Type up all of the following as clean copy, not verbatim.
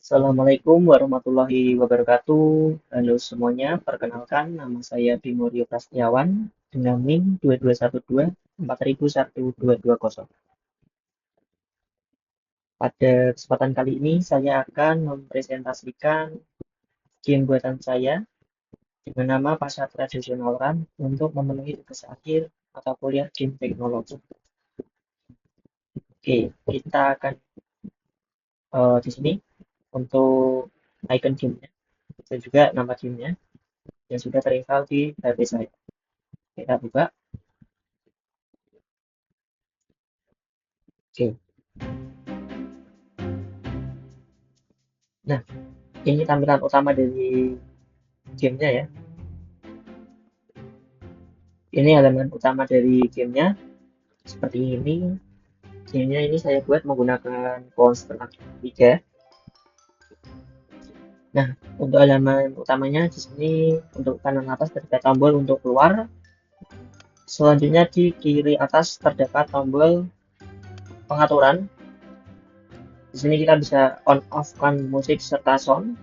Assalamualaikum warahmatullahi wabarakatuh. Halo semuanya, perkenalkan nama saya Bimorio Prasetyawan dengan NIM 2212 401220. Pada kesempatan kali ini saya akan mempresentasikan game buatan saya dengan nama Pasar Tradisional Run untuk memenuhi tugas akhir mata kuliah game teknologi. Oke, kita akan di sini untuk icon gamenya dan juga nama gamenya yang sudah terinstall di HP saya. Kita buka. Oke. Nah, ini tampilan utama dari gamenya ya. Ini halaman utama dari gamenya. Seperti ini. Gamenya ini saya buat menggunakan Monster 3. Nah, untuk halaman utamanya di sini untuk kanan atas terdapat tombol untuk keluar. Selanjutnya di kiri atas terdapat tombol pengaturan. Di sini kita bisa on off kan musik serta sound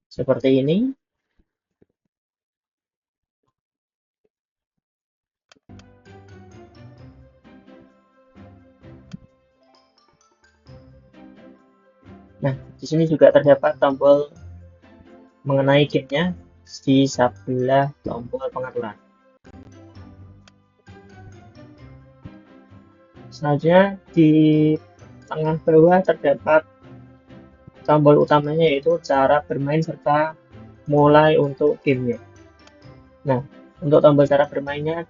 seperti ini. Nah, di sini juga terdapat tombol mengenai gamenya di sebelah tombol pengaturan. Selanjutnya di tengah bawah terdapat tombol utamanya yaitu cara bermain serta mulai untuk gamenya. Nah, untuk tombol cara bermainnya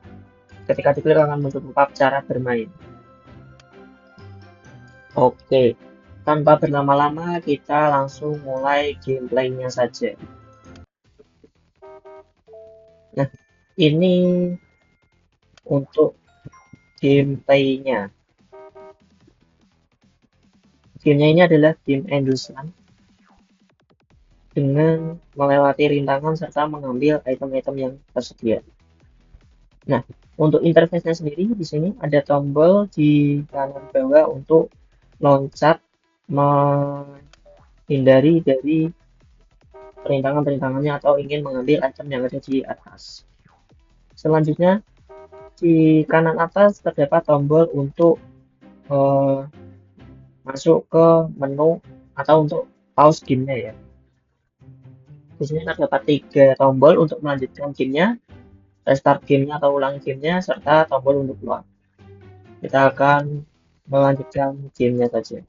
ketika diklik akan muncul pop-up cara bermain. Oke, tanpa berlama-lama kita langsung mulai gameplaynya saja. Nah, ini untuk gameplaynya. Gamenya ini adalah game Endlessland dengan melewati rintangan serta mengambil item-item yang tersedia. Nah, untuk interface-nya sendiri di sini ada tombol di kanan bawah untuk loncat menghindari dari perintangan-perintangannya atau ingin mengambil item yang ada di atas. Selanjutnya di kanan atas terdapat tombol untuk eh, masuk ke menu atau untuk pause gamenya ya. Di sini terdapat 3 tombol untuk melanjutkan gamenya, restart gamenya atau ulang gamenya, serta tombol untuk keluar. Kita akan melanjutkan gamenya saja.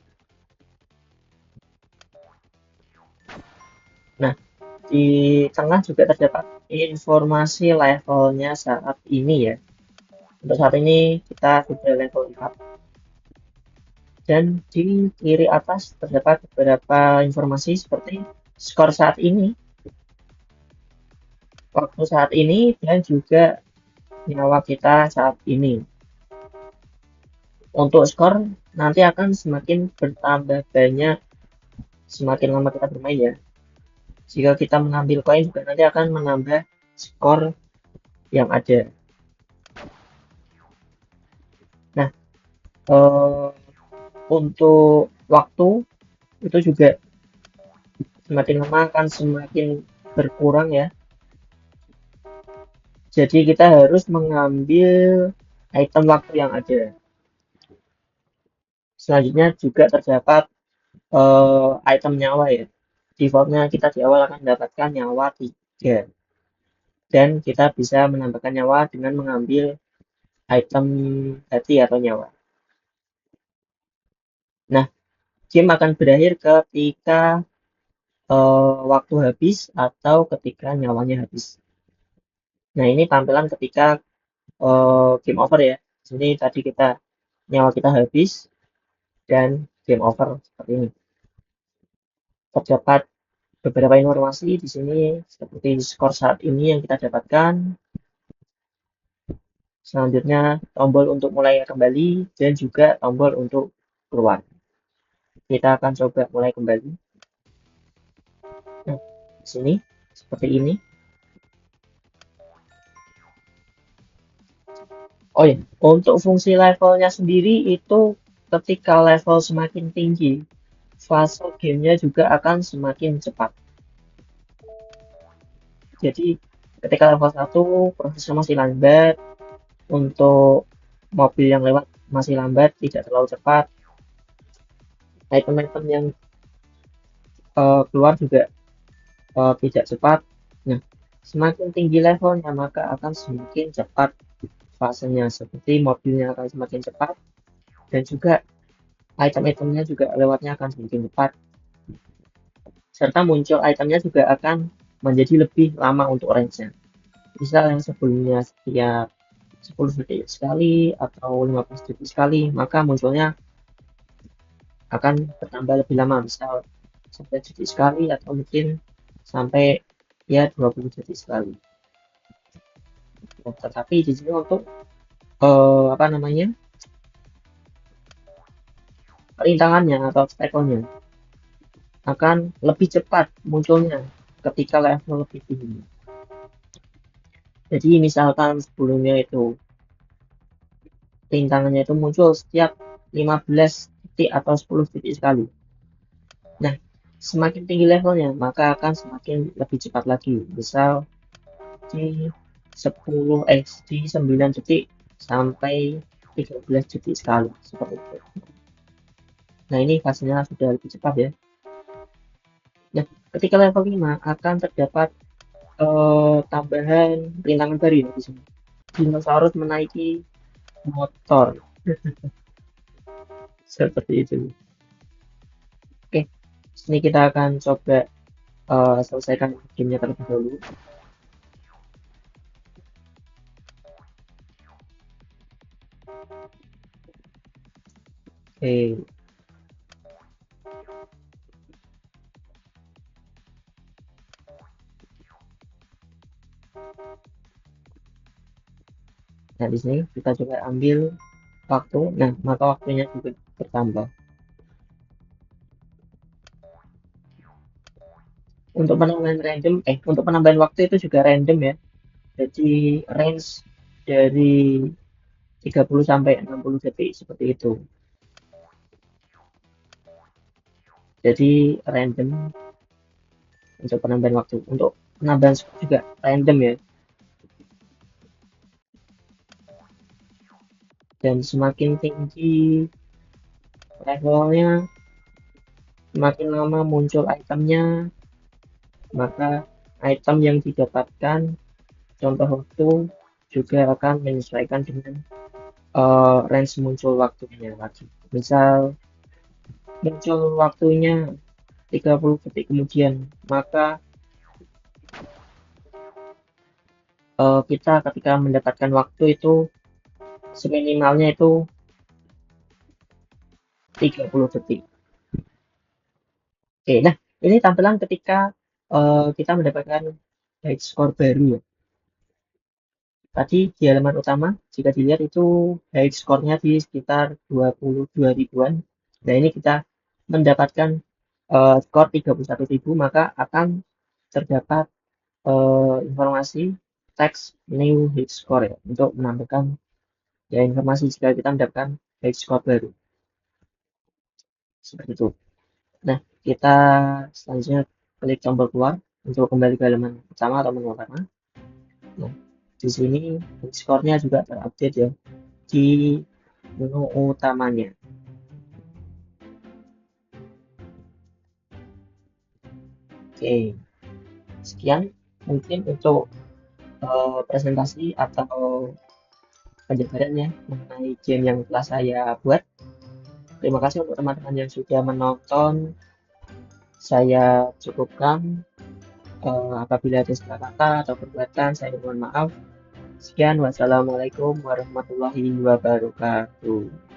Nah, di tengah juga terdapat informasi levelnya saat ini ya. Untuk saat ini kita sudah level 4. Dan di kiri atas terdapat beberapa informasi seperti skor saat ini, waktu saat ini, dan juga nyawa kita saat ini. Untuk skor nanti akan semakin bertambah banyak semakin lama kita bermain ya. Jika kita mengambil koin juga nanti akan menambah skor yang ada. Nah, untuk waktu itu juga semakin lama akan semakin berkurang ya. Jadi kita harus mengambil item waktu yang ada. Selanjutnya juga terdapat item nyawa ya. Defaultnya kita di awal akan mendapatkan nyawa 3. Dan kita bisa menambahkan nyawa dengan mengambil item hati atau nyawa. Nah, game akan berakhir ketika waktu habis atau ketika nyawanya habis. Nah, ini tampilan ketika game over ya. Jadi tadi nyawa kita habis dan game over seperti ini. Terdapat beberapa informasi di sini seperti skor saat ini yang kita dapatkan. Selanjutnya tombol untuk mulai kembali dan juga tombol untuk keluar. Kita akan coba mulai kembali. Nah, di sini seperti ini. Oh ya, untuk fungsi levelnya sendiri itu ketika level semakin tinggi, fase gamenya juga akan semakin cepat. Jadi ketika level 1 prosesnya masih lambat, untuk mobil yang lewat masih lambat, tidak terlalu cepat, item-item yang keluar juga tidak cepat. Nah, semakin tinggi levelnya maka akan semakin cepat fasenya, seperti mobilnya akan semakin cepat dan juga item-itemnya juga lewatnya akan semakin cepat, serta muncul itemnya juga akan menjadi lebih lama untuk range-nya. Misal yang sebelumnya setiap 10 detik sekali atau 15 detik sekali, maka munculnya akan bertambah lebih lama, misal 11 detik sekali atau mungkin sampai ya 20 detik sekali. Nah, tetapi di sini untuk apa namanya, rintangannya atau obstacle-nya akan lebih cepat munculnya ketika level lebih tinggi. Jadi misalkan sebelumnya itu rintangannya itu muncul setiap 15 detik atau 10 detik sekali. Nah, semakin tinggi levelnya maka akan semakin lebih cepat lagi. Misal di 9 detik sampai 13 detik sekali, seperti itu. Nah, ini fasenya sudah lebih cepat ya. Nah, ketika level 5 akan terdapat tambahan rintangan baru ya di sini. Dinosaurus menaiki motor. Seperti itu. Oke, sini kita akan coba selesaikan gamenya terlebih dahulu. Oke. Nah, di sini kita coba ambil waktu. Nah, maka waktunya juga bertambah. Untuk penambahan waktu itu juga random ya. Jadi range dari 30 sampai 60 detik seperti itu. Jadi random untuk penambahan waktu. Untuk penambahan speed juga random ya. Dan semakin tinggi levelnya, semakin lama muncul itemnya, maka item yang didapatkan contoh waktu juga akan menyesuaikan dengan range muncul waktunya lagi. Misal muncul waktunya 30 detik kemudian, maka kita ketika mendapatkan waktu itu seminimalnya itu 30 detik. Oke, nah ini tampilan ketika kita mendapatkan high score baru ya. Tadi di halaman utama, jika dilihat itu high score-nya di sekitar 22 ribuan. Nah, ini kita mendapatkan skor 31.000, maka akan terdapat informasi teks new high score ya, untuk menambahkan ya informasi jika kita mendapatkan high score baru. Seperti itu. Nah, kita selanjutnya klik tombol keluar untuk kembali ke halaman utama atau menu utama. Nah, di sini skornya juga terupdate ya di menu utamanya. Oke, sekian mungkin untuk presentasi atau penjabaran ya mengenai game yang telah saya buat. Terima kasih untuk teman-teman yang sudah menonton. Saya cukupkan. Apabila ada salah kata atau perbuatan, saya mohon maaf. Sekian, wassalamualaikum warahmatullahi wabarakatuh.